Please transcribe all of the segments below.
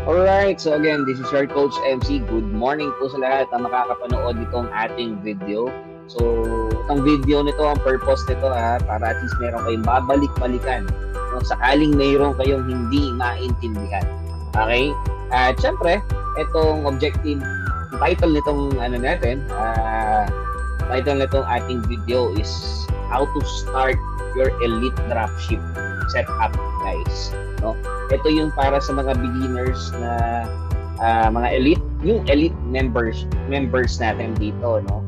Alright, so again, this is your Coach MC. Good morning po sa lahat na makakapanood nitong ating video. So, itong video nito, ang purpose nito para at least meron kayong babalik-balikan. No, sakaling mayroon kayong hindi maintindihan. Okay? At syempre, itong objective, title nitong title nitong ating video is how to start your elite dropship setup, guys. No? Ito yung para sa mga beginners na mga elite, yung elite members natin dito, no?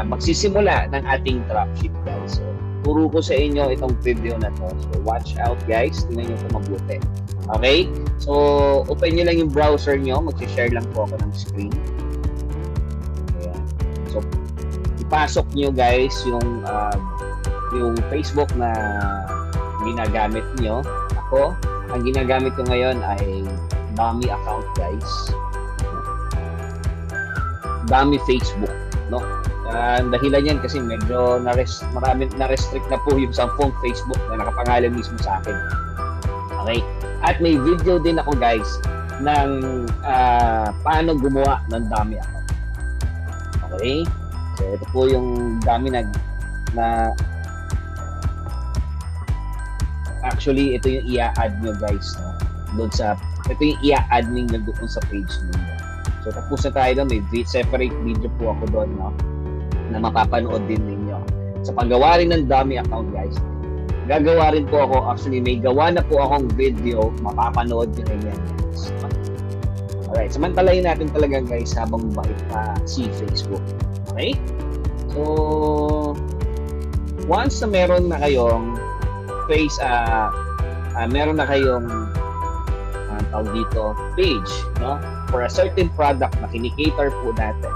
Magsisimula ng ating dropship, guys. So, turo ko sa inyo itong video na to. So, watch out, guys. Tingnan nyo ito mabuti. Okay? So, open nyo lang yung browser nyo. Mag-share lang po ako ng screen. Ayan. So, ipasok nyo, guys, yung Facebook na ginagamit nyo. Ako, ang ginagamit ko ngayon ay dummy account, guys. Dummy Facebook, no? Ang dahilan yan kasi medyo na-restrict na po yung 10 Facebook na nakapangalan mismo sa akin. Okay? At may video din ako, guys, ng paano gumawa ng dummy account. Okay? So, ito po yung dummy na actually, ito yung i-add nyo, guys, no? Ito yung i-add nyo doon sa page nyo. So, tapos na tayo doon. May separate video po ako doon, no? Na mapapanood din ninyo. Sa paggawa rin ng dummy account, guys, gagawa rin po ako. Actually, may gawa na po akong video. Mapapanood nyo rin yan, guys. Alright, samantalahin natin talaga, guys, habang bait pa si Facebook. Okay? So, once na meron na kayong meron na kayong tawag dito, page, no? For a certain product na kinikater po natin.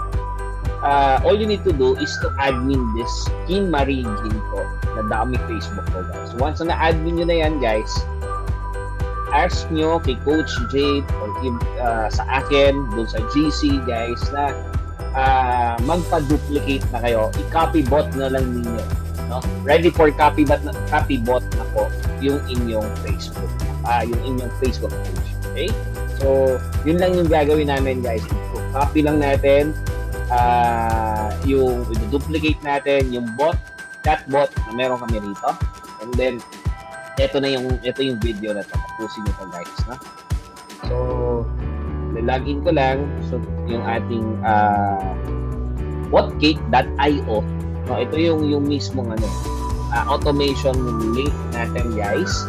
All you need to do is to admin this Kim Marie Ginto na dummy Facebook ko, guys. Once na admin nyo na yan, guys, ask nyo kay Coach Jade or sa akin, dun sa GC, guys, na magpa-duplicate na kayo. I-copy bot na lang ninyo. No? Ready for copy bot na po yung inyong Facebook. Yung inyong Facebook page. Okay? So, yun lang yung gagawin namin, guys. Copy lang natin yung duplicate natin yung bot, chatbot na meron kami rito. And then ito yung video na to. Tapusin nyo to, guys, no? So, login ko lang yung ating botcake.io. No, ito yung mismong automation link natin, guys.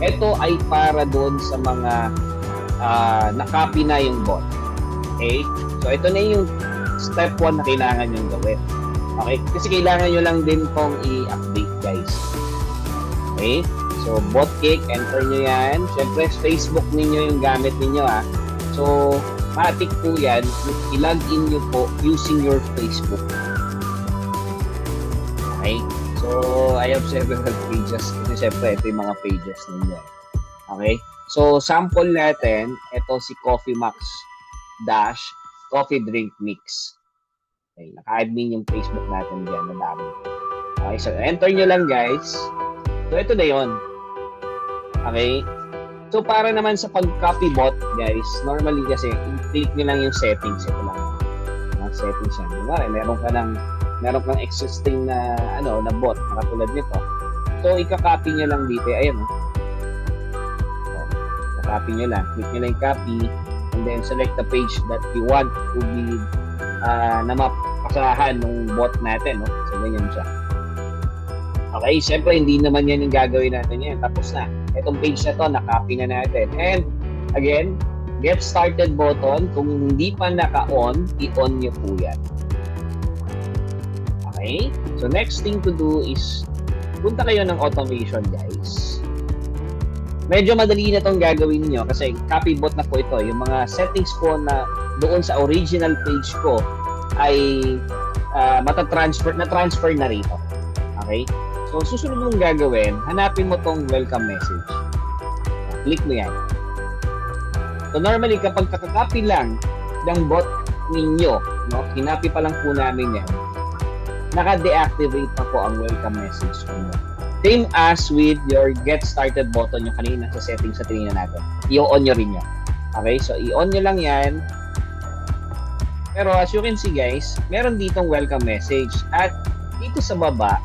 Ito ay para doon sa mga na-copy na yung bot. Okay? So, ito na yung step 1 na kailangan nyo gawin. Okay? Kasi kailangan nyo lang din pong i-update, guys. Okay? So, botcake, enter nyo yan. Siyempre, Facebook ninyo yung gamit ninyo, So, matik po yan. I-login nyo po using your Facebook. Okay? So, I have several pages. Kasi siyempre, ito yung mga pages ninyo. Okay? So, sample natin, ito si Coffee Max dash Coffee Drink Mix. Okay, naka-admin yung Facebook natin dyan, madami. Okay, so enter nyo lang, guys. So, ito na yun. Okay? So, para naman sa pag-copy bot, guys, normally kasi, i-click nyo lang yung settings. Ito lang. Settings yan. Meron kang existing na bot na katulad nito. So, ika-copy nyo lang dito. Ayan, copy nyo lang. Click nyo lang yung copy and then select the page that you want to be na mapasahan ng bot natin, no? So, ganyan siya. Okay, siyempre, hindi naman yan yung gagawin natin yan. Tapos na. Itong page na to, na-copy na natin. And, again, get started button. Kung hindi pa naka-on, i-on nyo po yan. Okay? So, next thing to do is punta kayo ng automation, guys. Medyo madali na itong gagawin nyo kasi copy bot na po ito. Yung mga settings po na doon sa original page ko ay na-transfer na rito. Okay? So, susunod mong gagawin, hanapin mo tong welcome message. Click mo yan. So, normally, kapag kakakopy lang ng bot ninyo, no, kinopy pa lang po namin yan, naka-deactivate pa po ang welcome message ko. Same as with your get started button yung kanina sa settings sa tinignan natin. I-on nyo rin yan. Okay, so i-on nyo lang yan. Pero as you can see guys, meron ditong welcome message. At dito sa baba,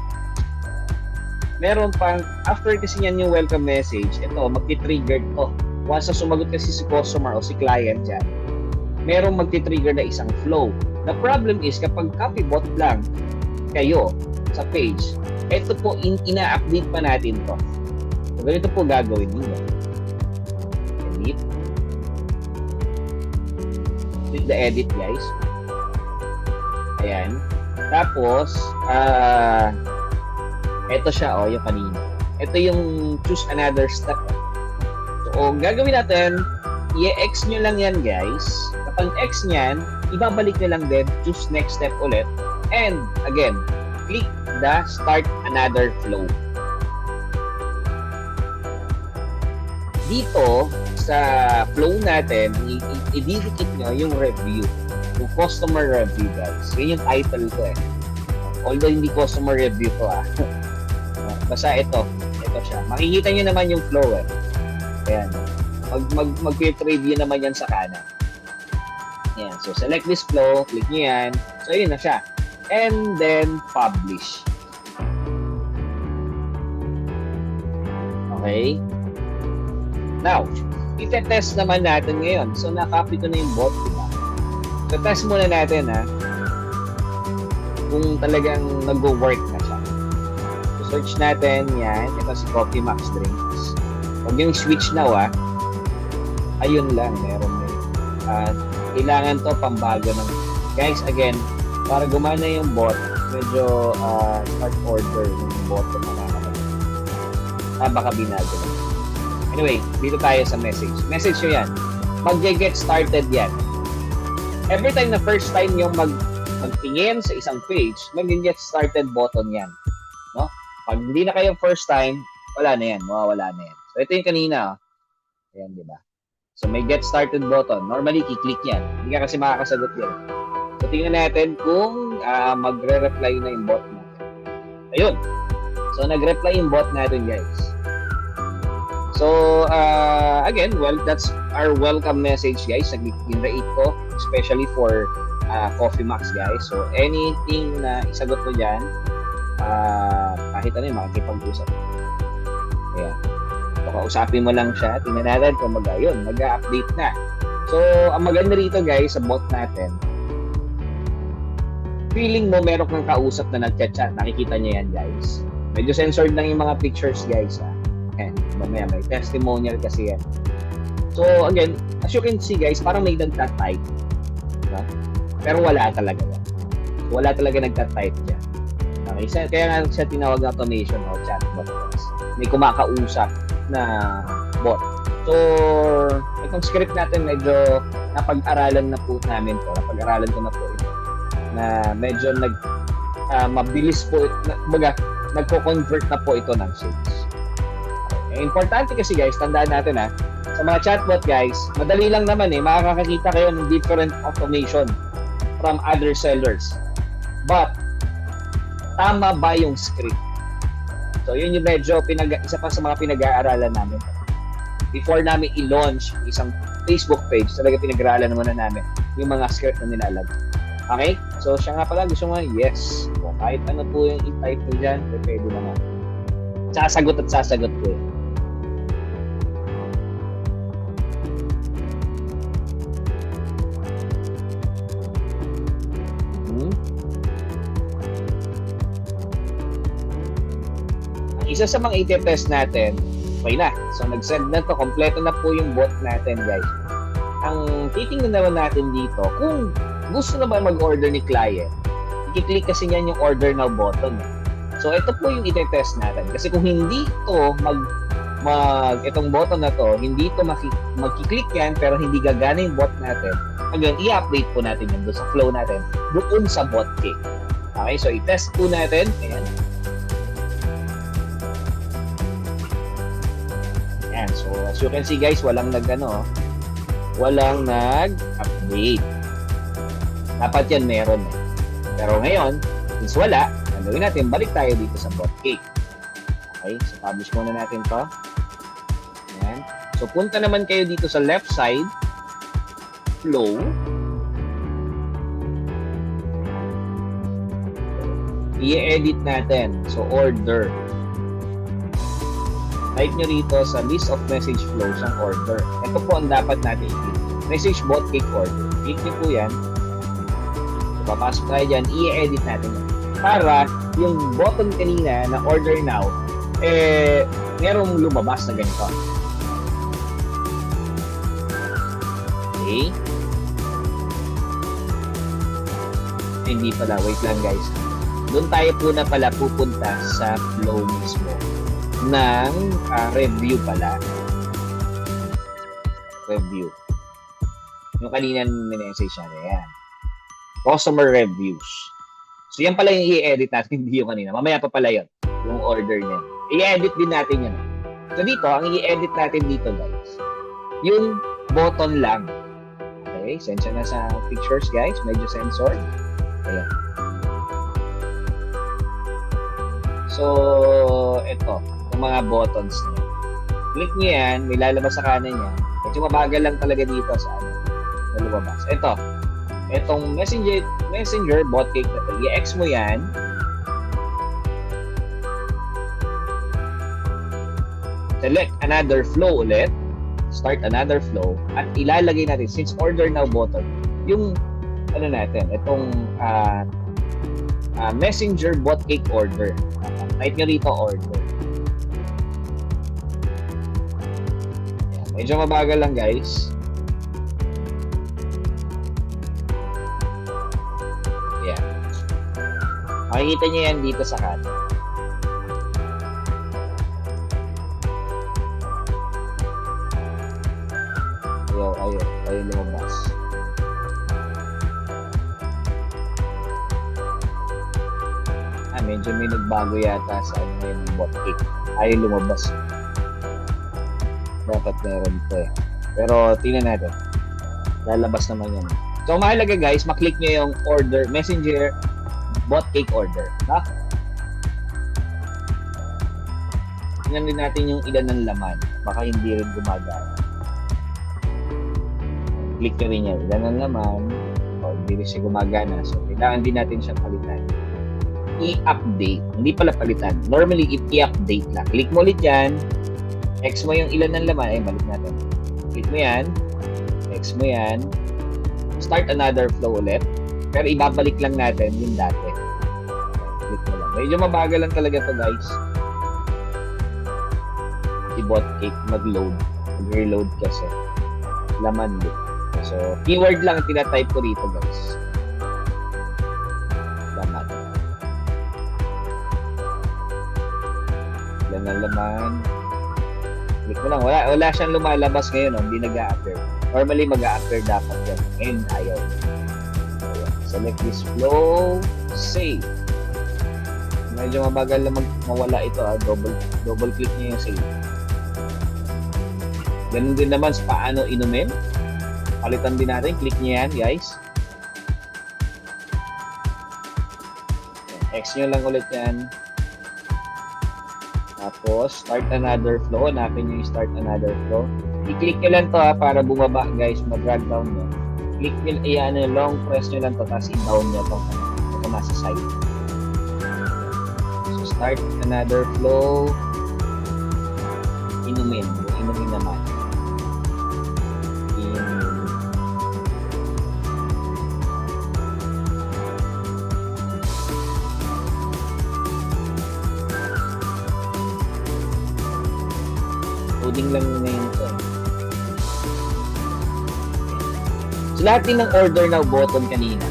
meron pang, after kasi yan yung welcome message, ito, magti-trigger to. Once na sumagot kasi si customer o si client dyan, merong magti-trigger na isang flow. The problem is, kapag copybot lang kayo sa page, ito po, ina-update pa natin to. So, ganito po gagawin nyo. Edit. Click the edit, guys. Ayan. Tapos, ito siya, yung kanina. Ito yung choose another step. So, gagawin natin, i-X nyo lang yan, guys. Kapag X nyan, ibabalik nyo lang din, choose next step ulit. And, again, click the start another flow. Dito, sa flow natin, i-didikit nyo yung review. Yung customer review, guys. Yun yung title ko eh. Although hindi customer review ko basta ito siya. Makikita nyo naman yung flow eh. Ayan. Mag-create review naman yan sa kanan. Ayan. So, select this flow. Click nyo yan. So, yun na siya. And then, publish. Okay? Now, ite-test naman natin ngayon. So, na-copy ko na yung bot. Diba? So, test muna natin kung talagang nag-work na siya. So, search natin yan. Ito si Coffee Max Drinks. Huwag yung switch now ayun lang, meron na kailangan to pambago ng guys, again, para gumana yung bot, medyo start order yung bot na baka binago na. Anyway, dito tayo sa message nyo yan, mag-get started yan. Every time na first time yung magtingin sa isang page, mag-get started button yan, no? Pag hindi na kayo first time, wala na yan, mawawala na yan. So ito yung kanina, ayan, di ba? So may get started button, normally kiklik yan, hindi ka kasi makakasagot yan. So tingnan natin kung magre-reply na yung bot natin. Ayun, so nag-reply yung bot natin, guys. So again, well, that's our welcome message, guys. Nag-rate ko, especially for Coffee Max, guys. So anything na isagot mo dyan, kahit ano yung makikipag-usap. Ayan. So, kausapin mo lang siya. Tingnan natin kung mag-update na. So, ang maganda rito, guys, sa bot natin, feeling mo meron kang kausap na nag-chat. Nakikita niya yan, guys. Medyo censored lang yung mga pictures, guys. Ayan. Mamaya, may testimonial kasi yan. So, again, as you can see, guys, parang may nagtatype. Diba? Pero wala talaga yan. Wala talaga nagtatype dyan. Okay, kaya nga siya tinawag na automation o chatbot. May kumakausap na bot. So, itong script natin medyo napag-aralan na po namin to. Napag-aralan ko na po ito. Na medyo mabilis po, nagko-convert na po ito ng sales. Okay. Importante kasi guys, tandaan natin sa mga chatbot guys, madali lang naman makakakita kayo ng different automation from other sellers. But, tama ba yung script? So, yun yung medyo isa pa sa mga pinag-aaralan namin. Before namin i-launch isang Facebook page, talaga pinag-aaralan muna namin yung mga script na nilalag. Okay? So, siya nga pala, gusto mo, yes. O, kahit ano po yung i-type mo dyan, pwede naman. Sasagot at sasagot po yun. Isa sa mga i-test natin, okay na. So, nag-send na to. Kompleto na po yung bot natin, guys. Ang titingnan naman natin dito, kung gusto na ba mag-order ni client, i-click kasi niyan yung order now button. So, ito po yung i-test natin. Kasi kung hindi to itong button na to, hindi to mag-click yan, pero hindi gagana yung bot natin, again, i-update po natin yan doon sa flow natin, doon sa bot key. Okay, so i-test po natin. Ayan. Ayan. So, as you can see guys, walang nag-update. Dapat yan meron Pero ngayon, since wala, ang gawin natin, balik tayo dito sa bot cake. Okay, so publish muna natin to. Ayan. So punta naman kayo dito sa left side, flow. I-edit natin. So order. Type nyo rito sa list of message flows ang order. Ito po ang dapat natin i-click. Message bot cake order. Click nyo po yan. So, papasok tayo dyan. I-edit natin yan. Para yung button kanina na order now, merong lumabas na ganito. Okay. Hindi pala. Wait lang guys. Doon tayo po na pala pupunta sa flow mismo ng review pala. Review. Yung kanina minessage na yan. Customer reviews. So yan pala yung i-edit natin, hindi yung kanina. Mamaya pa pala yun. Yung order niya. I-edit din natin yun. So dito, ang i-edit natin dito guys, yung button lang. Okay, sensya na sa pictures guys. Medyo censored. Ayan. So, ito. Yung mga buttons niya. Click nyo yan. May lalabas sa kanan niya. Medyo mabagal lang talaga dito sa ano. Na lumabas. Ito. Itong messenger bot cake na ito. I-X mo yan. Select another flow ulit. Start another flow. At ilalagay natin, since order now button, yung ano natin, itong messenger bot cake order. Type nyo rito order. Ayan, medyo mabagal lang guys. Ayan. Makikita nyo yan dito sa kanan. Ayaw lumabas. Medyo may nagbago yata sa ano yung bot cake. Ayaw lumabas. Dapat meron ito eh. Pero tingnan natin. Lalabas naman yan. So mahalaga guys, maklik nyo yung order, messenger bot cake order. Ha? Tingnan din natin yung ilan ng laman. Baka hindi rin gumagana. Click nyo rin yan. Ilan ng laman. O hindi rin siya gumagana. So kailangan din natin siyang palitan. I-update. Hindi pala palitan. Normally, i-update lang. Click mo ulit yan. X mo yung ilan ng laman. Ay, balik natin. Click mo yan. X mo yan. Start another flow ulit. Pero ibabalik lang natin yung dati. Click mo lang. Medyo mabagal lang talaga to guys. Si bot cake mag-load. Mag-reload kasi. Laman din. So, keyword lang tina-type ko rito guys. Laman. Ilan ng laman. Click mo lang. Wala siyang lumalabas ngayon. No? Hindi nag-a-appear. Normally, mag-a-appear dapat yan. Ngayon, ayaw. Select this flow. Save. Medyo mabagal na mawala ito. Double click niyo yung save. Ganun din naman sa paano inumin. Palitan din natin. Click niyo yan, guys. X nyo lang ulit yan. Tapos, start another flow. Hanapin nyo yung start another flow. I-click nyo lang to para bumaba, guys. Mag-drag down nyo. Click nyo, long press nyo lang to, tapos i-down nyo to. Ito nasa side. So, start another flow. Inumin. Inumin naman. Loading lang ngayon ito. So, lahat din ng order now button kanina,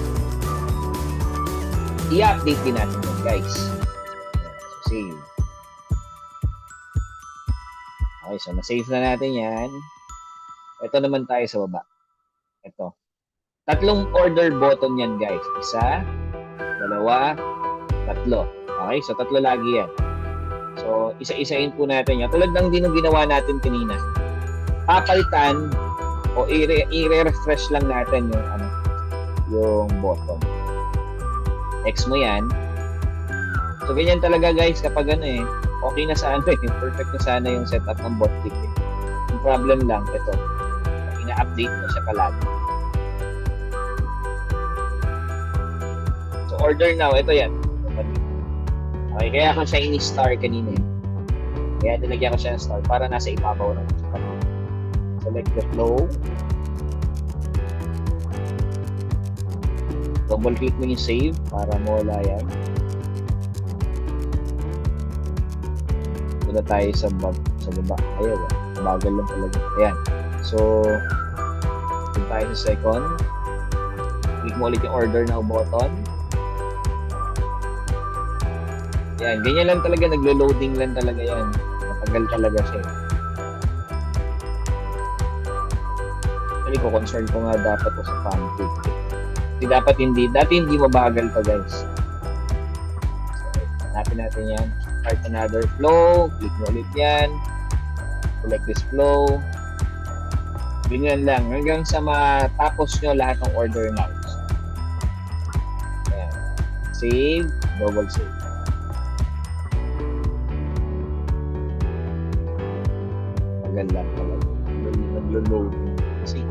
i-update din natin yun, guys. So, save. Okay, so na-save na natin yan. Ito naman tayo sa baba. Ito. Tatlong order button yan, guys. Isa, dalawa, tatlo. Okay, so tatlo lagi yan. So, isa-isain po natin yan. Tulad ng ginawa natin kanina. Papalitan o i-refresh lang natin yung button. X mo yan. So, ganyan talaga guys kapag okay na sana perfect na sana yung setup ng Bottic eh. Yung problem lang, ito, ina-update mo siya palagi. So, order now, ito yan. Okay, kaya ako siya ini-star kanina eh. Kaya nilagyan ko siya ng star para nasa ibabaw na siya. Select the flow. Double click mo yung save para mawala yan. Punta tayo sa baba. Ayaw, bagal lang talaga. Ayan. So, punta tayo sa second. Click mo ulit yung order now button. Ayan, ganyan lang talaga. Naglo-loading lang talaga yan. Matagal talaga siya. Actually, concern ko nga dapat ko sa pancake. Kasi dapat hindi. Dati hindi mabagal pa, guys. So, hanapin natin yan. Start another flow. Click mo ulit yan. Select this flow. Ganyan lang. Hanggang sa matapos nyo lahat ng order nows. Ayan. Save. Double save. Tagal lang talaga. Naglo-load. Kasi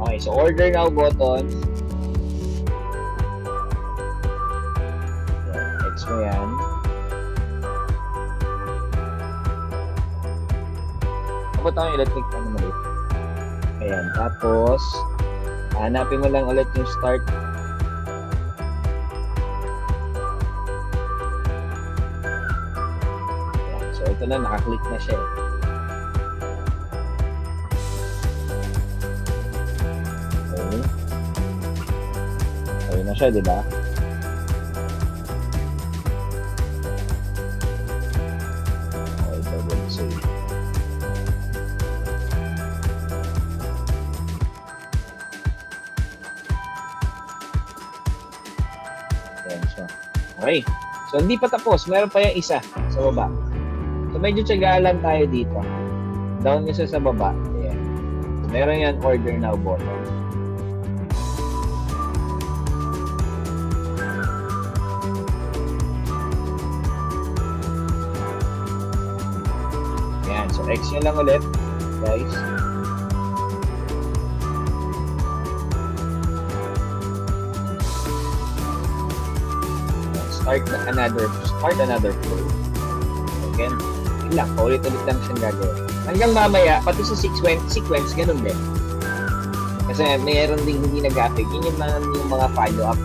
okay, so order now button. Text mo yan. Tapos tayo electric pa naman ulit. Ayan, tapos hanapin mo lang ulit yung start. Ayan, so ito na, nakaklik na siya. Na siya, di ba? Okay, double save. Ayan siya. Okay. So, hindi pa tapos. Meron pa yung isa sa baba. So, medyo tiyagalan tayo dito. Down nyo siya sa baba. Ayan. So, meron yan order now button. So, X nyo lang ulit, guys. Start another flow. Again, yun lang, ulit-ulit lang siyang gagawin. Hanggang mamaya, pati sa sequence, ganun din. Kasi mayroon din hindi nag-affect. Yun yung mga follow-up.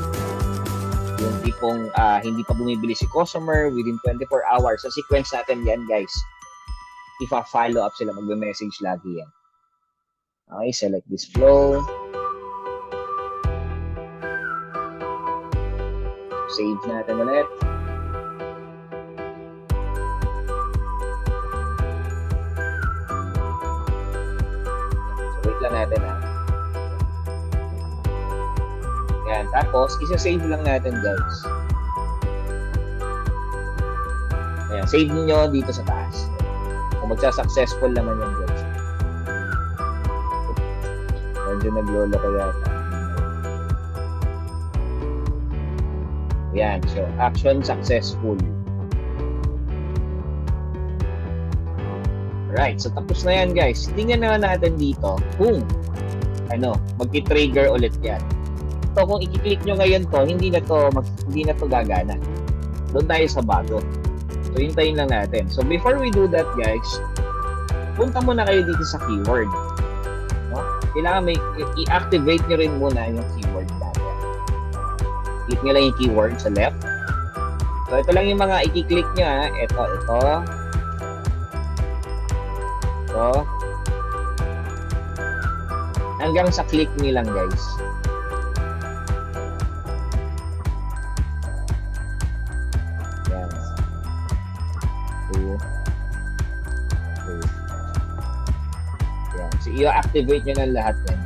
Yung tipong hindi pa bumibili si customer within 24 hours. Sa sequence natin yan, guys. Ipa-follow up sila, magbe-message lagi yan. Okay, select this flow. Save natin ulit. So, wait lang natin ha. Yan, tapos, isa-save lang natin guys. Ayan, save niyo dito sa taas. Magsa-successful naman yan guys. Medyo naglolo ko yata. Yan. So, action successful. Right. So, tapos na yan guys. Tingnan naman natin dito kung magti-trigger ulit yan. So, kung i-click nyo ngayon to, hindi na to gagana. Doon tayo sa bago. So, hintayin lang natin. So, before we do that, guys, punta muna kayo dito sa keyword. No? Kailangan i-activate nyo rin muna yung keyword natin. Click nyo lang yung keyword sa left. So, ito lang yung mga i-click nyo, ha. Ito. Hanggang sa click nyo lang, guys. So, i-activate nyo ng lahat yan.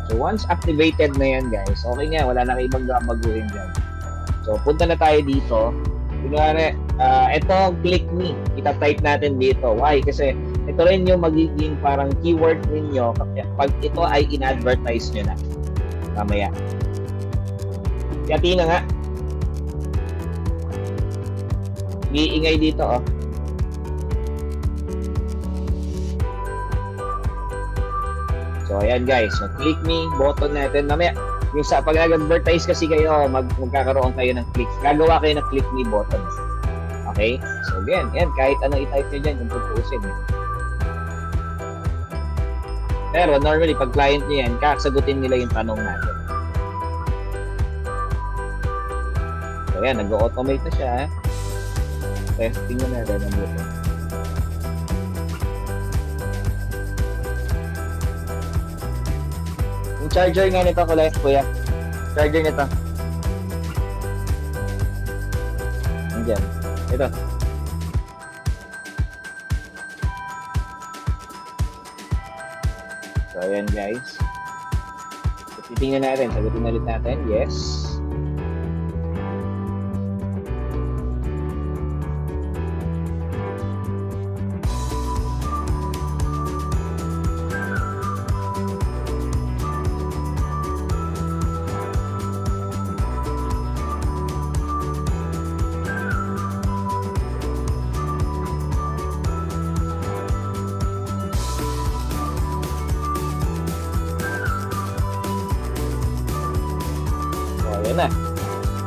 So, once activated na yan, guys, okay nga, wala na kayo ibang baguhin dyan. So, punta na tayo dito Kunwari, ito, click me. Ita-type natin dito. Why? Kasi ito rin yung magiging parang keyword ninyo pag ito ay in-advertise nyo na. Mamaya. Kaya na nga. Iingay dito, oh. So, ayan guys. So, click me, button natin. Mamaya, yung sa pag nag-advertise kasi kayo, magkakaroon kayo ng click. Gagawa kayo ng click me button. Okay? So, again, yan. Kahit ano i-type nyo dyan, yung tutusin. Pero, normally, pag client nyo yan, kasagutin nila yung tanong natin. So, yan. Nag-automate na siya. Testing na natin ang button. Yung charger nga nito, kuya. Charger nito. Andiyan. Ito. So, ayan guys. So, titingnan natin. Sagutin ulit natin. Yes.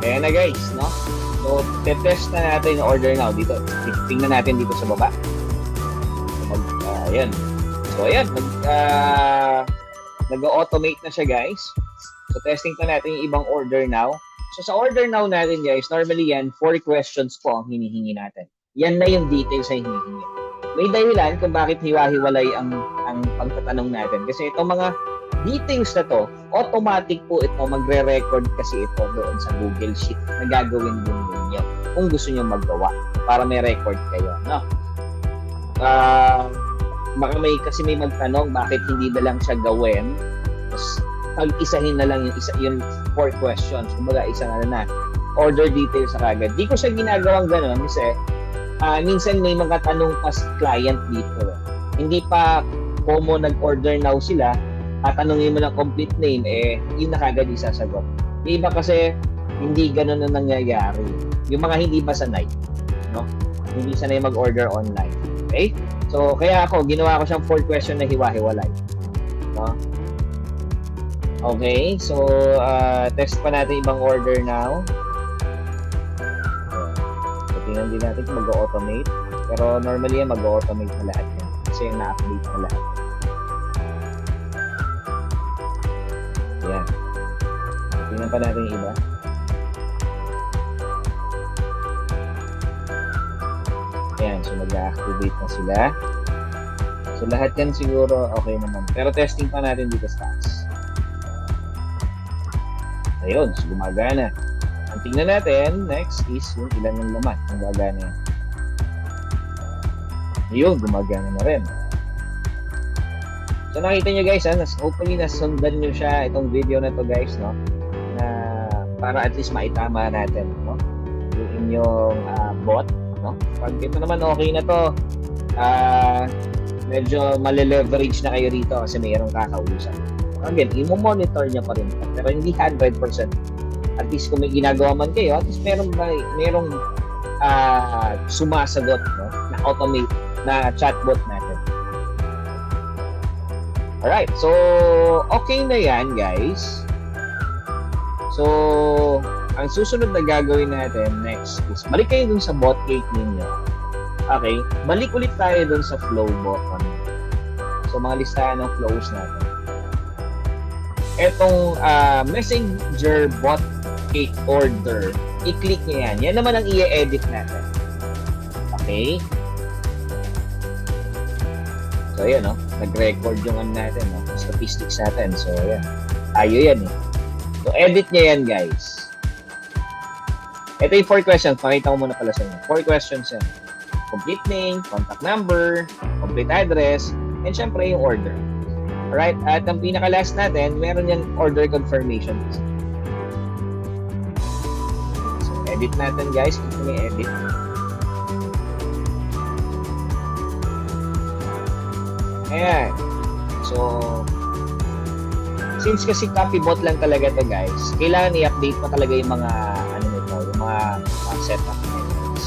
Ayan na guys, no? So, test na natin yung order now dito. Tingnan natin dito sa baba. Ayan. So, ayan. Nag-automate na siya guys. So, testing na natin yung ibang order now. So, sa order now natin guys, normally yan, 4 questions po ang hinihingi natin. Yan na yung details na hinihingi. May dahilan kung bakit hiwa-hiwalay ang pagtatanong natin. Kasi itong mga details na to, automatic po ito, magre-record kasi ito doon sa Google Sheet na gagawin din ninyo kung gusto nyo maggawa para may record kayo, no? Baka kasi may magtanong bakit hindi na lang siya gawin, tapos pag-isahin na lang yung 4 questions, kumbaga isang order details sa kagad. Di ko siya ginagawang gano'n kasi minsan may mga tanong pa si client dito. Hindi pa common nag-order now sila, tatanungin mo ng complete name, yun na kagad isasagot. Yung iba kasi, hindi ganun na nangyayari. Yung mga hindi ba sanay, no? Hindi sanay mag-order online. Okay? So, kaya ginawa ko siyang 4 question na hiwa-hiwalay. No? Okay, so, test pa natin ibang order now. So, tingnan din natin kung mag-automate. Pero normally yan, mag-automate na lahat yan. Kasi na-update na lahat. Yan. Tingnan pa natin yung iba. Ayan, so mag-activate na sila. So lahat yan siguro okay naman. Pero testing pa natin dito sa taas. Ayun, so gumagana. Ang tingnan natin, next is yung ilan ng laman. Ang gagana yan. Ayun, gumagana na rin. So nakita nyo guys, hopefully nasundan nyo siya itong video na to guys, no? Na para at least maitama natin, no? Yung inyong bot, no? Pag ito naman okay na to, medyo mali-leverage na kayo rito kasi mayroong kakausap. Again, i-monitor niya pa rin ito, pero hindi 100%. At least kung may ginagawa man kayo, at least merong sumasagot, no? Na automate, na chatbot natin. Alright, so okay na yan guys. So, ang susunod na gagawin natin next is, balik kayo dun sa bot gate ninyo. Okay, balik ulit tayo dun sa flow button. So, mga listahan ng flows natin. Etong messenger bot gate order, i-click nyo yan. Yan naman ang i-edit natin. Okay. So, ayan, no? Nag-record yung natin, no? Statistics natin. So, ayan. Tayo yan, eh. So, edit nyo yan, guys. Ito yung 4 questions. Pakita ko muna pala sa inyo. 4 questions yan. Complete name, contact number, complete address, and syempre yung order. Alright? At ang pinaka-last natin, meron yan order confirmation. So, Edit natin guys. Ito yung edit. Ayan. So, since kasi copybot lang talaga to guys, kailangan i-update pa talaga yung mga ano nito, yung mga setup methods.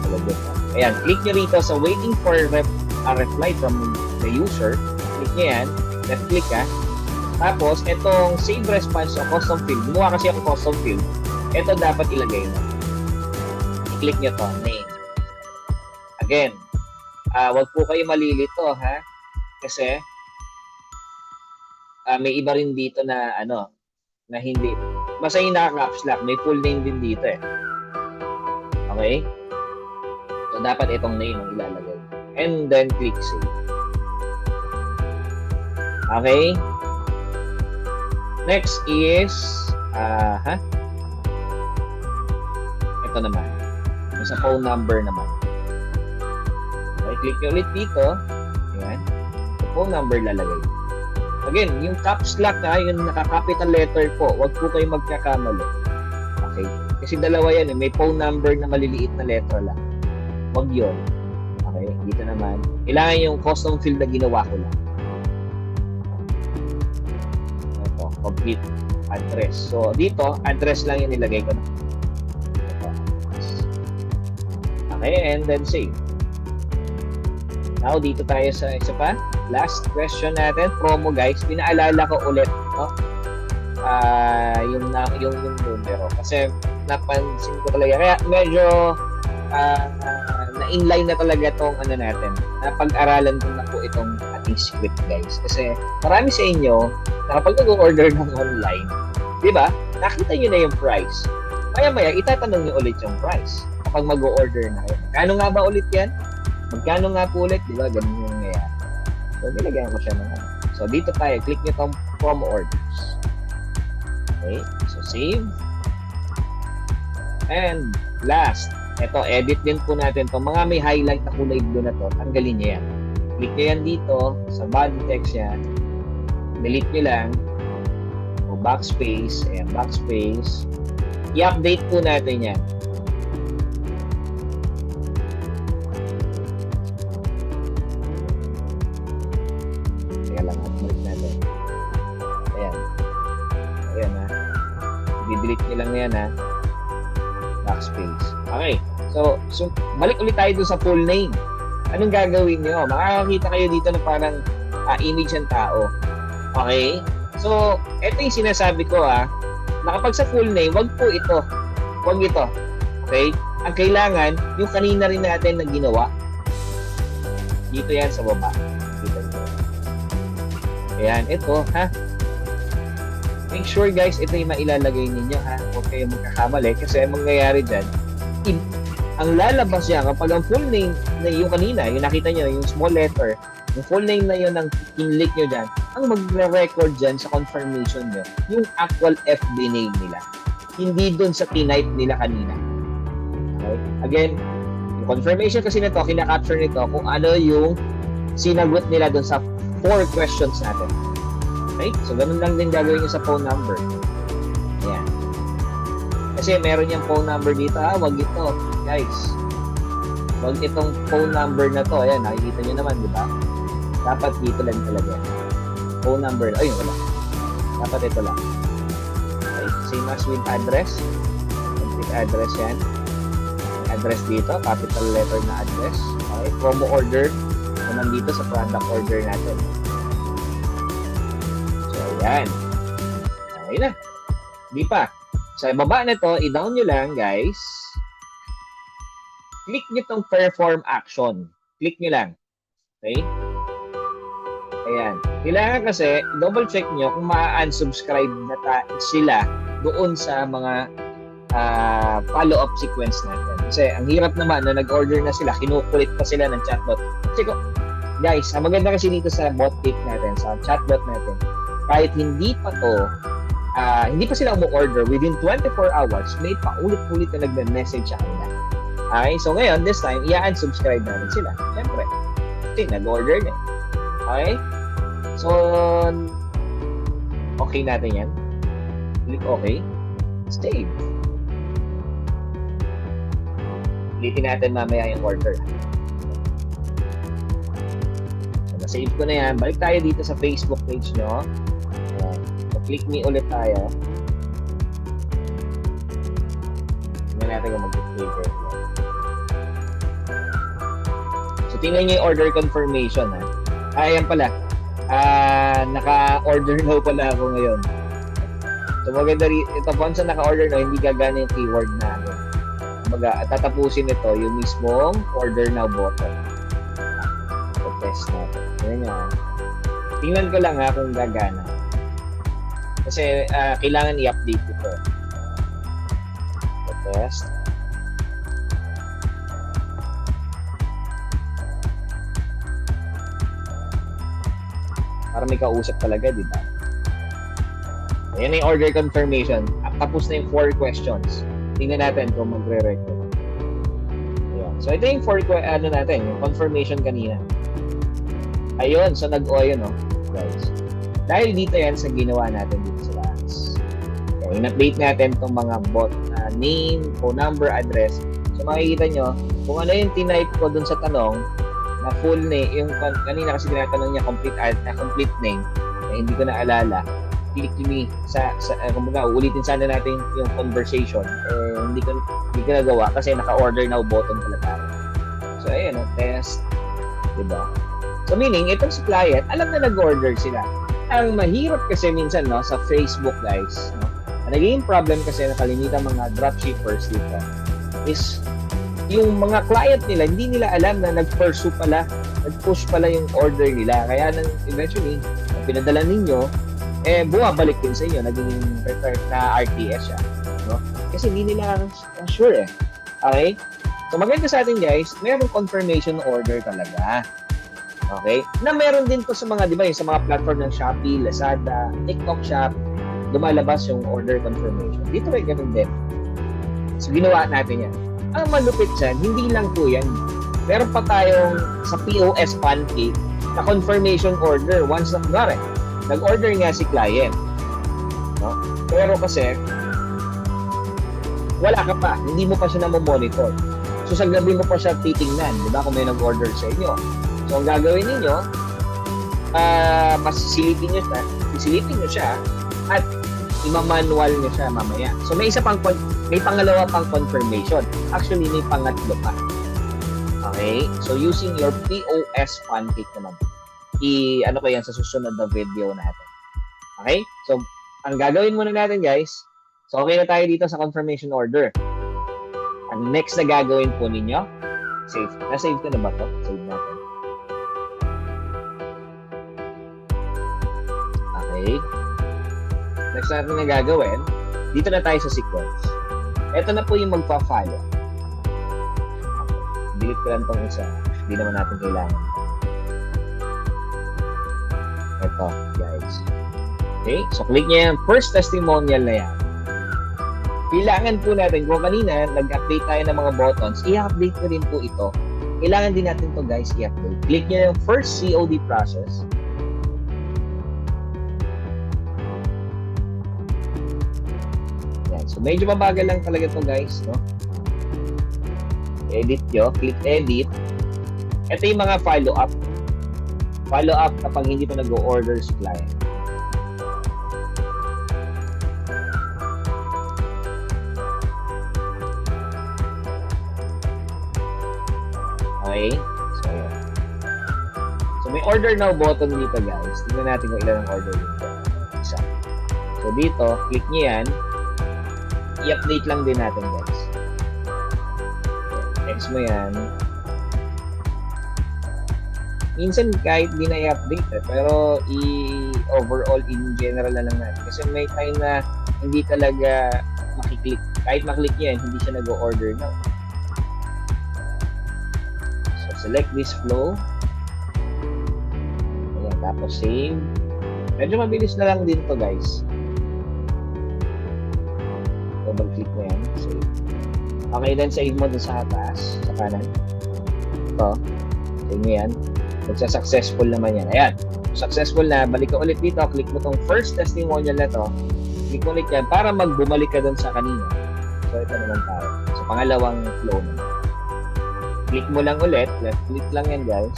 Talaga. Ayan, click nyo rito sa waiting for a reply from the user. Click nyo yan. Left click ha. Tapos, itong save response o custom field. Gumawa kasi ako custom field. Ito dapat ilagay na. I-click nyo to, name. Again, wag po kayo malilito ha. Kasi, may iba rin dito na ano, na hindi. Basta yung naka-caps lock, may full name din dito eh. Okay? So, dapat itong name ang ilalagay. And then, click save. Okay? Next is, ito naman. Yung sa phone number naman. Okay, click nyo ulit dito. Ayan. Phone number lalagay. Again, yung caps lock yung naka-capital letter po, wag po kayo magkakamali. Okay? Kasi dalawa yan may phone number na maliliit na letra lang. Wag yun. Okay? Dito naman. Kailangan yung custom field na ginawa ko lang. Ito, complete address. So, dito, address lang yung nilagay ko na. Ito. Okay, and then save. Now, dito tayo sa isa pa. Last question natin. Promo, guys. Pinaalala ko ulit. No? Yung numero. Kasi, napansin ko talaga. Kaya, medyo na-inline na talaga itong ano natin. Napag-aralan ko na po itong ating script, guys. Kasi, marami sa inyo, na kapag nag-order ng online, di ba? Nakita nyo na yung price. Maya-maya, itatanong nyo ulit yung price. Kapag mag-order na kayo. Kano nga ba ulit yan? Magkano nga po ulit, di ba? Ganun yung nangyayari. So, nilagyan ko siya ng ano. So, dito tayo. Click nyo itong promo orders. Okay. So, save. And, last. Ito, edit din po natin ito. Mga may highlight na kulay blue na to, tanggalin nyo yan. Click nyo yan dito. Sa body text yan. Delete nyo lang. O, backspace. Ayan, backspace. I-update po natin yan. I-delete nyo lang yan ha. Backspace. Okay. So balik ulit tayo dun sa full name. Anong gagawin nyo? Makakakita kayo dito na parang image ng tao. Okay? So, ito yung sinasabi ko na kapag sa full name, wag po ito. Wag ito. Okay? Ang kailangan, yung kanina rin natin na ginawa. Dito yan sa baba. Dito. Ayan, ito ha. Make sure guys, ito yung mailalagay ninyo ha. Huwag kayo magkakamali kasi mangyayari dyan, ang lalabas niya kapag ang full name na yung kanina, yung nakita nyo, yung small letter, yung full name na yun ang kinlik nyo dyan, ang magre-record dyan sa confirmation nyo, yung actual FB name nila. Hindi dun sa type nila kanina. Okay? Again, yung confirmation kasi nito, kina-capture nito kung ano yung sinagot nila dun sa 4 questions natin. Okay? So, ganun lang din gagawin nyo sa phone number. Ayan. Kasi meron yung phone number dito. Wag ito. Guys. Wag itong phone number na to. Ayan, nakikita nyo naman, di ba? Dapat dito lang talaga. Phone number. Ayun, wala. Dapat ito lang. Okay. Same as with address. Complete address yan. Address dito. Capital letter na address. Okay. Promo order. Naman dito sa product order natin. Ayan. Okay na. Di pa. Sa baba na to, i-down nyo lang, guys. Click nyo tong perform action. Click nyo lang. Okay? Ayan. Kailangan kasi, double check nyo kung ma-unsubscribe na sila doon sa mga follow-up sequence natin. Kasi ang hirap naman na nag-order na sila, kinukulit pa sila ng chatbot. Kasi guys, ang maganda kasi dito sa bot kit natin, sa chatbot natin, kahit hindi pa hindi pa sila umu-order, within 24 hours, may paulit-ulit na nagme-message sa kanila. Okay? So ngayon, this time, i-unsubscribe natin sila. Siyempre. Kasi nag-order na. Okay? So, okay natin yan. Click okay. Save. Ulitin natin mamaya yung order. So, na-save ko na yan. Balik tayo dito sa Facebook page nyo. Ayan. So, click me ulit tayo. Tingnan natin kung mag-trigger. So, tingnan nyo yung order confirmation. Ayan pala. Naka-order now pala ako ngayon. So, maganda rin. Ito, once na naka-order na, hindi gagana yung keyword na tatapusin ito yung mismong order now button. So, test natin. Ayan nga. Tingnan ko lang kung gagana. Kasi kailangan i-update ito. So, test. Para may kausap talaga, di ba? Ayan yung order confirmation. Tapos na yung 4 questions. Tingnan natin kung magre-record. Ayan. So, ito yung 4 natin, yung confirmation kanina. Ayun, so nag-o yun, guys. Dahil dito yan sa ginawa natin dito sa Lance. Okay, in-update natin itong mga bot name, phone number, address. So, makikita nyo, kung ano yung tinype ko dun sa tanong, na full name, yung kanina kasi tinatanong niya complete name, hindi ko na alala. Click me kumbaga ulitin sana natin yung conversation, hindi ko nagawa kasi naka-order now button pala tayo. So ayun, test, diba? So meaning itong si client alam na nag-order sila. Ang mahirap kasi minsan sa Facebook, guys, ang naging problem kasi na kalimitan mga dropshippers dito is yung mga client nila hindi nila alam na nag-push pala yung order nila, kaya eventually pinadala ninyo bumabalik din sa inyo, naging return na RTS siya, kasi hindi nila sure okay? So maganda sa atin, guys, mayroong confirmation order talaga, okay? Na meron din po sa mga, di ba, yung sa mga platform ng Shopee, Lazada, TikTok Shop, lumalabas yung order confirmation. Dito ay ganun din. So ginawa natin yan. Ang malupit dyan, hindi lang po yan. Meron pa tayong sa POS Pancake na confirmation order once na kunwari nag-order nga si client, pero kasi wala ka pa, hindi mo pa siya na-monitor. So sa gabi mo pa siya titingnan, di ba, kung may nag-order sa inyo. So ang gagawin ninyo, sisilipin nyo siya at ima-manual nyo siya mamaya. So may pangalawa pang confirmation. Actually, may pangatlo pa. Okay? So using your POS Pancake naman. Ano ko yan sa susunod na video natin. Okay? So, ang gagawin muna natin, guys, so okay na tayo dito sa confirmation order. Ang next na gagawin po ninyo, save. Na-save ko na ba ito? Save natin. Okay. Next natin na gagawin, dito na tayo sa sequence. Ito na po yung magpa-follow. Delete ko lang itong isa. Hindi naman natin kailangan. Ito, guys. Okay? So, click nyo yung first testimonial na yan. Kailangan po natin, kung kanina, nag-update tayo ng mga buttons, i-update ko rin po ito. Kailangan din natin to, guys, i-update. Click nyo yung first COD process. Yan. So, medyo mabagal lang talaga to, guys, Edit nyo. Click edit. Ito yung mga follow-up. Follow-up kapag hindi pa nag-order si client. Okay? So, yun. So, may order now button dito, guys. Tingnan natin kung ilan ang order dito. Isa. So, dito, click nyo yan. I-update lang din natin, guys. Text mo yan. Minsan kahit di na i-update pero overall in general na lang natin. Kasi may time na hindi talaga makiklik. Kahit maklik yan, hindi siya nag-order na. So, select this flow. Ayan, tapos save. Medyo mabilis na lang din to, guys. Double click mo yan. Save. Okay, then save mo dun sa taas, sa kanan. Ito. Save mo yan. Magsa-successful naman yan. Ayan. Successful na. Balik ka ulit dito. Click mo tong first testimonial na to. Click ulit yan para bumalik ka dun sa kanina. So, ito naman tayo. So, pangalawang flow naman. Click mo lang ulit. Left click lang yan, guys.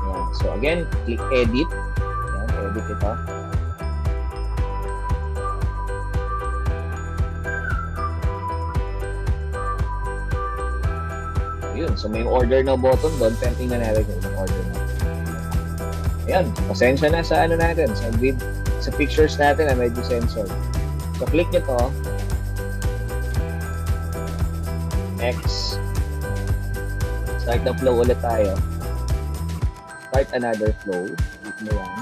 Ayan. So, again, click edit. Ayan, edit ito. Ayun. So, may order na button doon. Pero tingnan natin yung order na. Ayan. Pasensya na sa ano natin. Sa pictures natin na medyo censored. So, click nyo to. X. Start the flow ulit tayo. Start another flow. Click mo yan.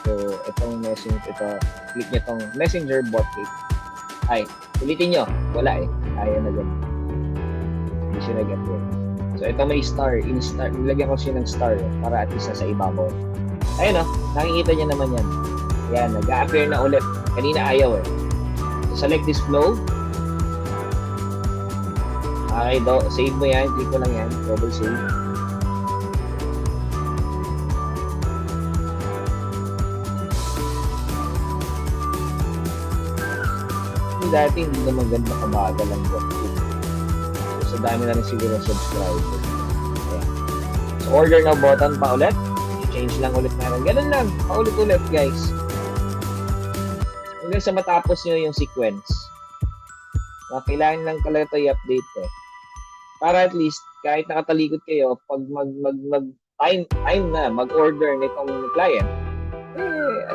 So, itong messenger, click nyo itong messenger bot click. Ay, ulitin nyo. Wala eh. Ayaw na ganun. Hindi siya nag-get yun. So, ito may star. Nilagyan ko siya ng star para at least sa ibabaw. Ayun o. Nakikita nyo naman yan. Yan. Nag-a-appear na ulit. Kanina ayaw eh. So, select this flow. Okay, save mo yan. Click mo lang yan. Double save. Dati hindi naman ganda kabagal ang bot. So, dami na rin siguro subscriber. Ayan. So, order na button pa ulit. I-change lang ulit na rin. Ganun lang. Paulit-ulit, guys. Hanggang sa matapos nyo yung sequence. Kailangan lang talaga ito i-update eh. Para at least, kahit nakatalikod kayo, pag time na mag-order nitong client,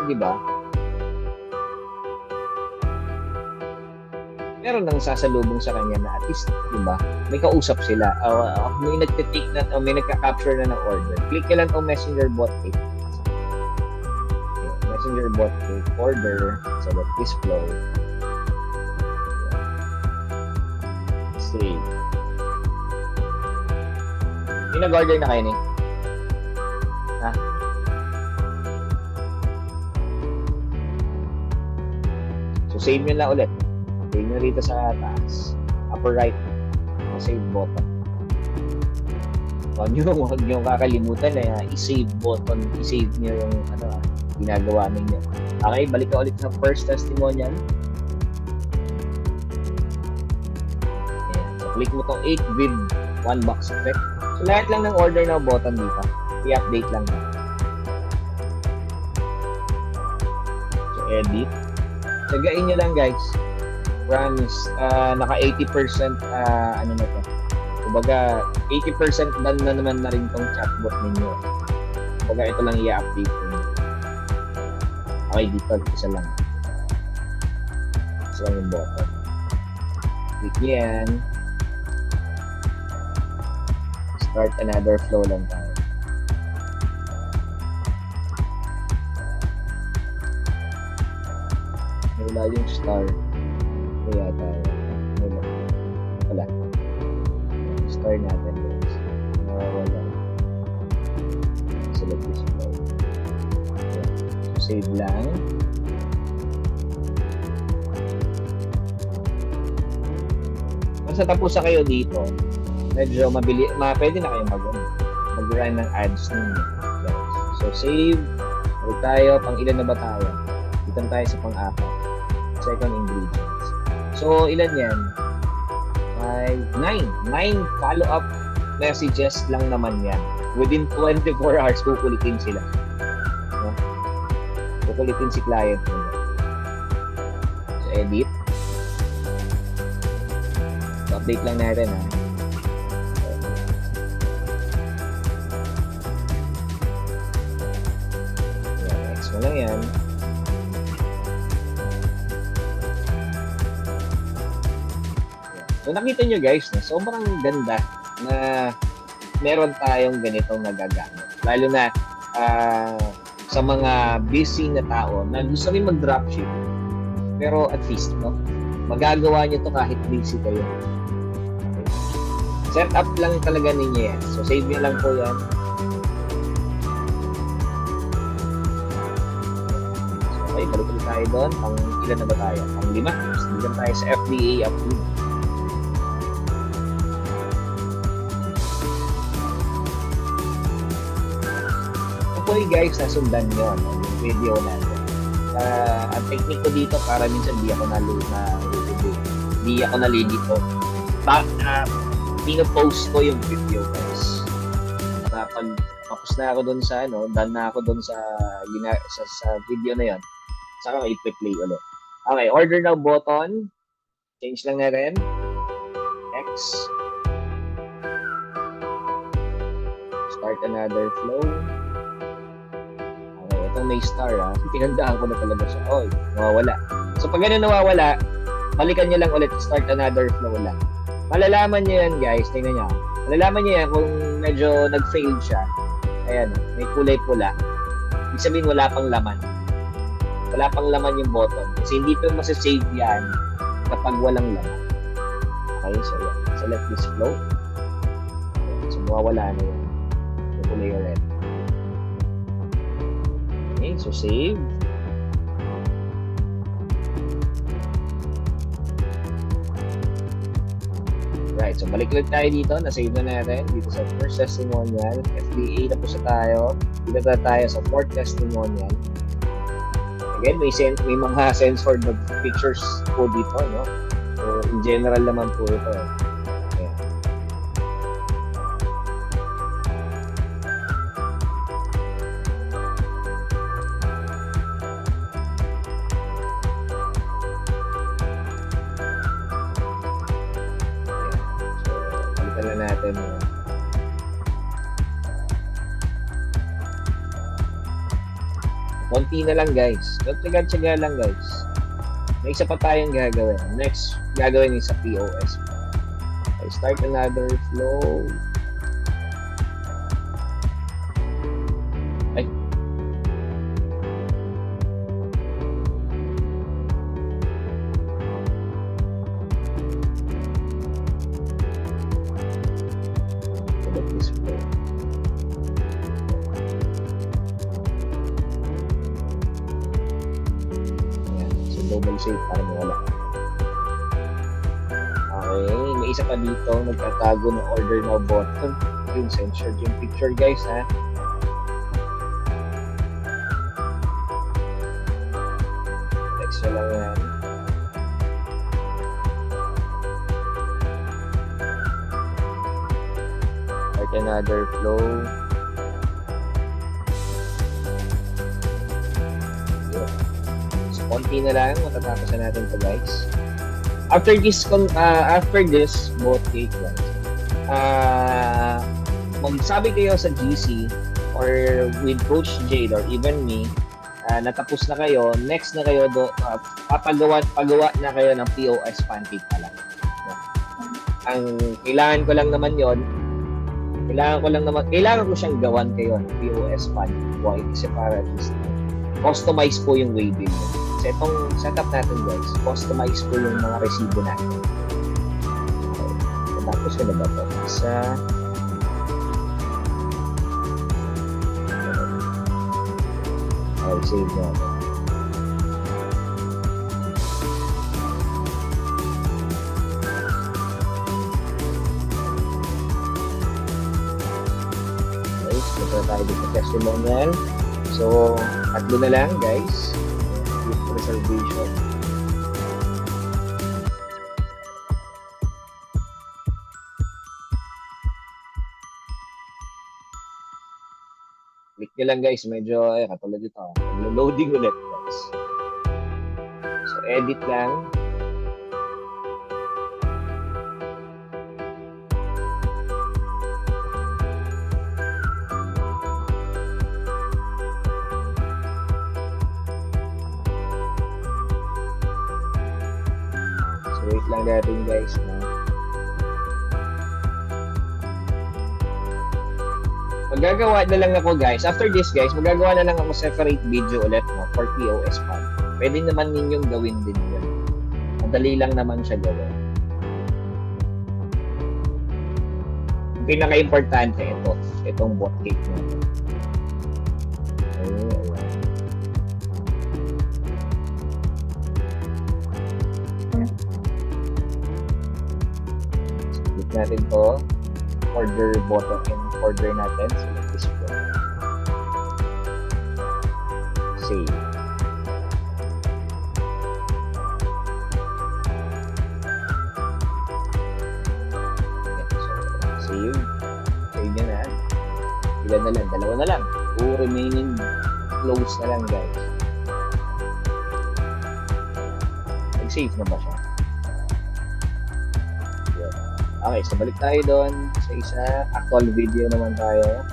di ba? Meron nang sasalubong sa kanya na at least, di ba? May kausap sila. May nagtitake na, may nagka-capture na ng order. Click ka lang itong messenger bot click. Okay. Messenger bot click, order, select this flow. Save. May nag-order na kayo ni? Ha? So, save nyo lang ulit. Save nyo rito sa taas. Upper right. Save button. Huwag nyo kakalimutan na i-save button. I-save nyo yung ginagawa ninyo. Okay, balik ka ulit sa first testimonial. Ayan. So, click mo tong 8 with 1 box effect. So, lahat lang ng order na button dito. I-update lang na. So, edit. Sagain nyo lang, guys. Promise. Naka 80% ano na to. Kumbaga, 80% done na naman na rin tong chatbot ninyo. Kumbaga, ito lang i-update ninyo. Okay, dito. Isa lang. Isa lang yung button. Click yan. Start another flow lang tayo. Wala yung star. Kaya tayo. Wala. Star natin guys. Wala. Select this flow. So, save lang. Basta tapos na kayo dito, medyo pwede na kayo mag-run ng ads ninyo. So, save. Balik tayo. Pang ilan na ba tayo? Dito na tayo sa pang-apat. Second ingredients. So, ilan yan? 9 follow-up messages lang naman yan. Within 24 hours, kukulitin sila. No? Kukulitin si client nila. So, edit. So, update lang natin, ha. Next mo lang yan. So, nakita nyo guys, na sobrang ganda na meron tayong ganitong nagagamit. Lalo na sa mga busy na tao na gusto rin mag-dropship. Pero at least, no, magagawa nyo to kahit busy kayo. Okay. Set up lang talaga ninyo yan. So, save nyo lang po yan. So, okay, balik ulit tayo doon. Pang ilan na ba tayo? Pang 5. Hindi lang tayo sa FDA approved. Hopefully guys, nasundan nyo yung video natin. Ang technique ko dito para minsan di ako nalilito. pinopost ko yung video, guys. Pag tapos na ako doon sa done na ako doon sa video na 'yon. Saka i-play ulit. Okay, order now button. Change lang natin. X. Start another flow. Okay, itong may star tinandaan ko na talaga siya. Oy, nawawala. So pag ganun nawawala, balikan nyo lang ulit, start another flow lang. Malalaman nyo yan, guys. Tingnan nyo. Malalaman nyo yan kung medyo nag-fail siya. Ayan, may kulay pula. Ibig sabihin, wala pang laman. Wala pang laman yung button. Kasi hindi pa masasave yan kapag walang laman. Okay, so yan. Select this flow. So, mawawala na yun. Yung kulay red. Okay, so save. Right, so balik ulit tayo dito. Na-save na natin dito sa first testimonial. FDA na po sa tayo. Dito na tayo sa fourth testimonial. Again, may mga censored pictures po dito, no? So, in general naman po ito. Ayan. Natin konti na lang, guys. Tsaga lang, guys. May isa pa tayong gagawin. Next gagawin is sa POS. Okay, start another flow. Ay, global save para mawala. Okay, may isa pa dito nagtatago ng order now button. Yung censored yung picture, guys, ha. Text lang yan. Start another flow. Konti na lang, matatapos na natin to, guys. After this both cake, guys, magsabi kayo sa GC or with Coach Jade or even me, natapos na kayo, next na kayo pagawa na kayo ng POS pancake pala. Ang kailangan ko lang naman yon, kailangan ko siyang gawan kayo ng POS pancake kasi para at least customize po yung way bill. So, itong setup natin, guys, customize po yung mga resibo natin. Okay. Tapos ko na ba ito? Isa. Okay, save natin. Okay, so tayo dito sa testimonial. So, tatlo na lang, guys. Reservation. Click nyo lang, guys. Medyo, katulad ito. Loading ulit, guys. So, edit lang. Wait lang natin, guys, no? Magagawa na lang ako, guys. After this, guys, magagawa na lang ako separate video ulit, no? For POS pad. Pwede naman ninyong gawin din yun. Madali lang naman siya gawin. Ang pinaka-importante itong bot cake natin. Natin to order button and order natin select this flow, save. Ilan na lang? Dalawa na lang. 2 remaining flows na lang, guys. Nag-save na ba siya? Yun. Okay, so balik tayo doon sa isa. Actual video naman tayo.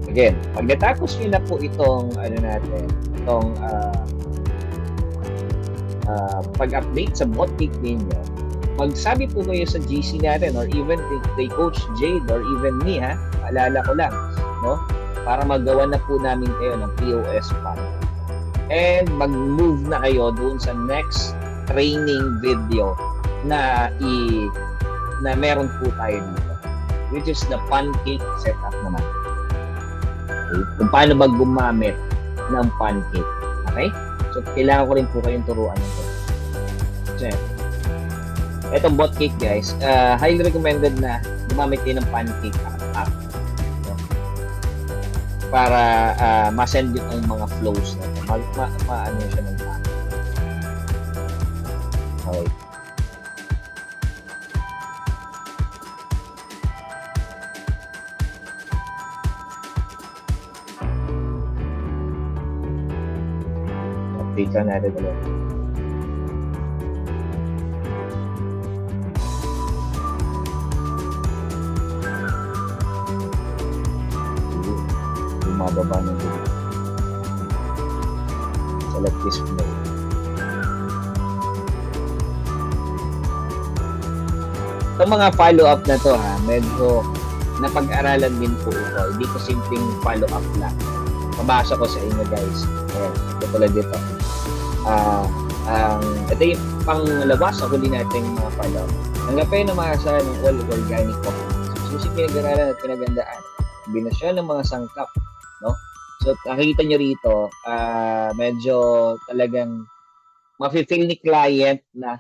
Again, pag natapos nyo na po itong pag-update sa botcake ninyo, magsabi po kayo sa GC natin or even kay Coach Jade or even me, paalala ko lang, no? Para magawa na po namin kayo ng POS fund. And mag-move na kayo doon sa next training video na meron po tayo dito, which is the pancake setup naman. Okay? Kung paano ba gumamit ng pancake. Okay? So, kailangan ko rin po kayong turuan nito. So, etong botcake, guys, highly recommended na gumamit din ng pancake app. So, para ma-send yung mga flows na ito. Maano siya ng app. Okay. Update lang natin ulit. Bumababa ng video. Select this flow. Itong mga follow-up na to, medyo napag-aralan din po ito. Hindi ko simpleng follow-up lang. Pabasa ko sa inyo, guys. Ayan, ito pala dito. Ito yung panglabas sa huli nating mga follow-up. Tanggapin ng mga sa ng all organic coffee. Susik pinag-aralan at pinagandaan. Binasya ng mga sangkap, no? So, nakikita nyo rito, medyo talagang mafe-feel ni client na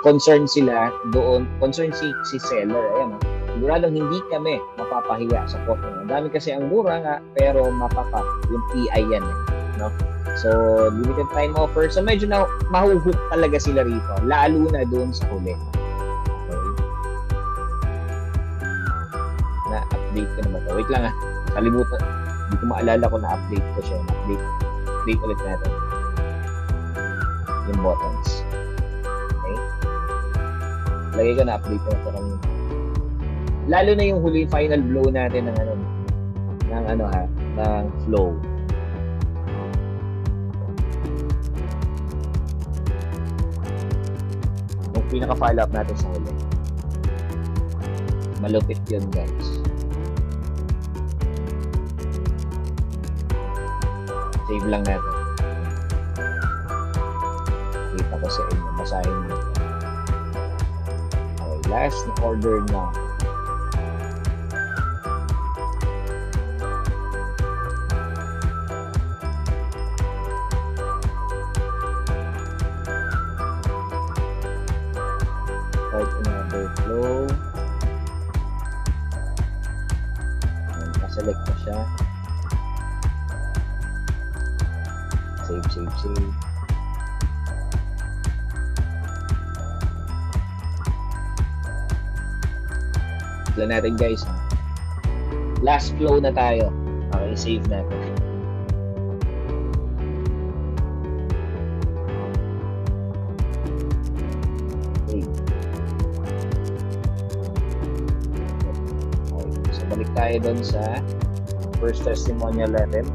concerned sila doon, concerned si seller. Ayan, no? Siguradong hindi kami mapapahiya sa coffee. Ang dami kasi ang mura nga, pero yung PI yan, no? So, limited time offer. So, medyo na mahuhook talaga sila rito, lalo na doon sa huli. Okay. Na-update ko na ba ito? Wait lang, kalimutan. Hindi ko maalala kung na-update ko siya. Update ulit natin yung buttons. Okay. Lagay ko na-update ko na ito kanina. Lalo na yung huli final blow natin ng ng flow. Yung pinaka-follow up natin sa huli. Malupit yun, guys. Save lang natin. Kita ko sa inyo. Basahin nyo. Okay, last na order na. Start another flow. Select na siya. Save. Tignan natin, guys. Last flow na tayo. Okay, save natin. Balik tayo doon sa first testimonial natin.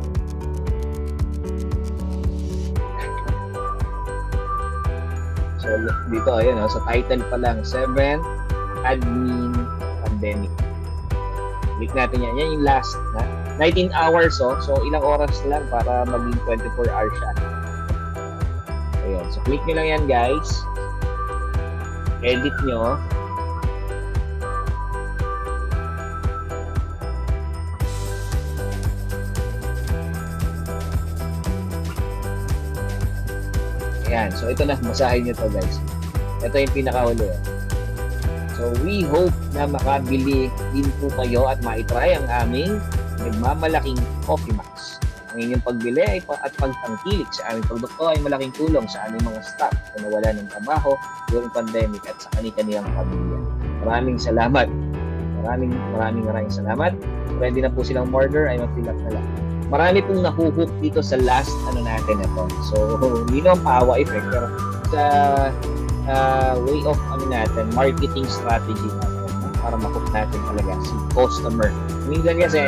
So, dito, ayun, sa title pa lang, 7th Admin Pandemic. Click natin yan. Yan yung last na 19 hours, so ilang oras lang para maging 24 hours siya. Ayun, so click nyo lang yan, guys. Edit nyo. Ayan, so ito na, basahin nyo to, guys. Ito yung pinakahuli. So, So we hope na makabili din po kayo at maitry ang aming nagmamalaking Coffee Max. Ang inyong pagbili at pagtangkilik sa aming produkto ay malaking tulong sa aming mga staff na nawala ng trabaho during pandemic at sa kanilang pamilya. Maraming salamat. Maraming salamat. Ready na po silang order ay mag-fill up na lang. Marami pong nahuhook dito sa last natin ito. So, hindi naman power effect pero sa way of marketing strategy natin para mahook natin talaga si customer. Minsan kasi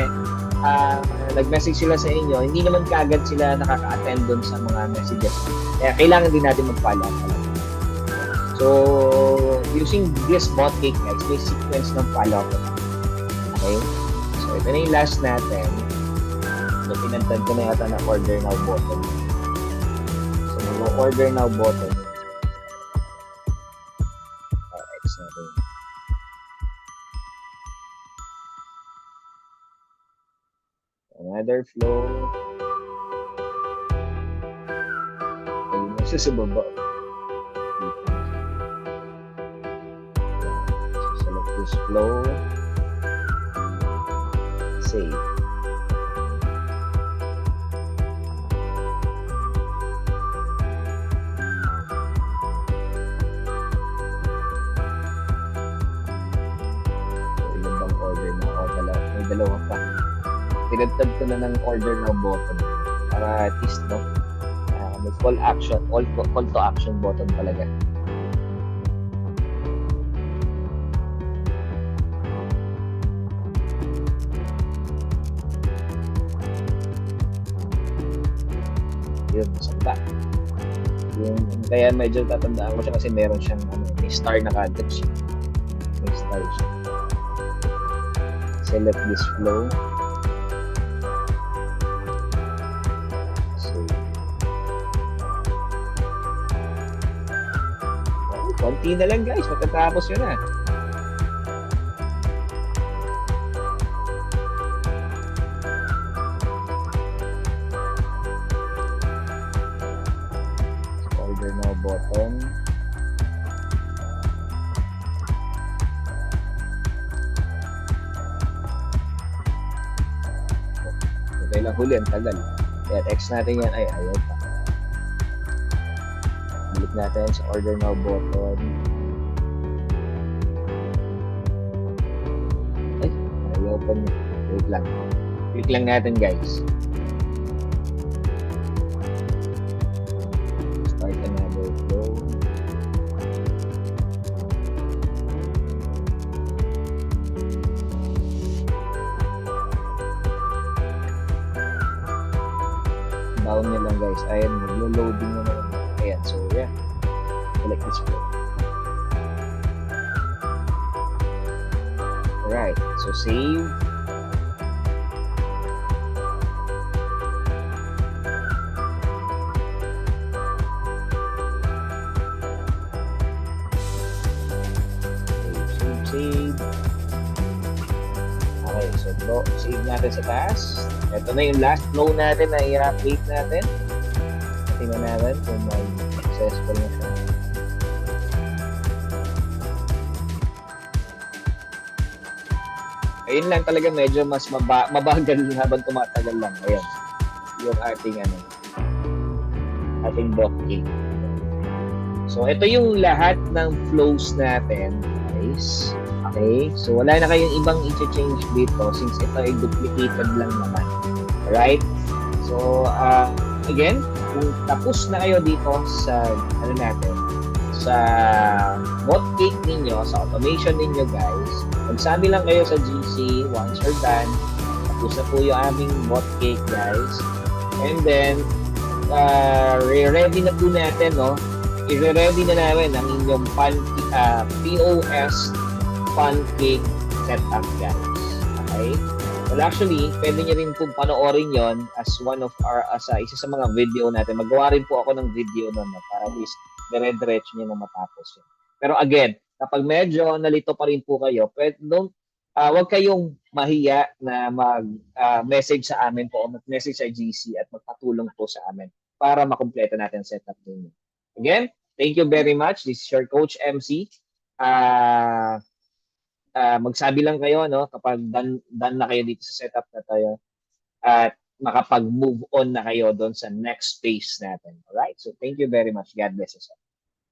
nag-message sila sa inyo, hindi naman kaagad sila nakaka-attend doon sa mga messages. Kaya kailangan din natin mag-follow up talaga. So, using this bot cake guys, may sequence ng follow-up. Okay? So, ito na yung last natin. So, pinantad ko na yata na order now button. So, mag-order now button. X natin. Another flow. Ayun na siya sa baba. Select this flow. Save. May dalawa pa. Pinagtag ko na ng order now button para at least may call to action button talaga. Yun, samba. Yung kaya medyo tatandaan ko siya kasi meron siyang may star na kagad siya. May star siya. Select this flow. So, konti na lang guys, matatapos yun na. Order now button. Lang huli, ang tagal. Kaya text natin yan, ay ayaw pa. Balik natin sa order now button. Ay, ayaw pa niya. Wait lang. Click lang natin guys. Start another flow. Down nyo lang guys. Ayan, mag-loading nyo naman. Ayan, so yeah. Select this flow. Alright, so save. Save. Okay, so save natin sa taas. Ito na yung last flow natin na i-update natin. Tingnan natin kung may successful na siya. Ayun lang talaga medyo mas mabagal habang tumatagal lang. Ayan. Yung ating bot cake. So ito yung lahat ng flows natin, guys. Okay? So wala na kayong ibang i-change dito since ito ay duplicated lang naman. Alright? So, again, kung tapos na kayo dito sa, sa bot cake ninyo, sa automation ninyo, guys, magsabi lang kayo sa GC once you're done. Tapos na po yung aming bot cake, guys. And then, ready na po natin, i-ready na namin ang inyong POS pancake setup, guys. Okay? Well, actually, pwede nyo rin po panoorin yon as one of isa sa mga video natin. Magawa rin po ako ng video nun para at least dire-diretso nyo na matapos yun. Pero again, kapag medyo nalito pa rin po kayo, huwag kayong mahiya na mag-message sa amin po o mag-message sa GC at magpatulong po sa amin para makumpleto natin setup ninyo. Again, thank you very much. This is your Coach MC. magsabi lang kayo, no, kapag done na kayo dito sa setup na tayo at makapag-move on na kayo doon sa next phase natin. Alright? So, thank you very much. God bless us all.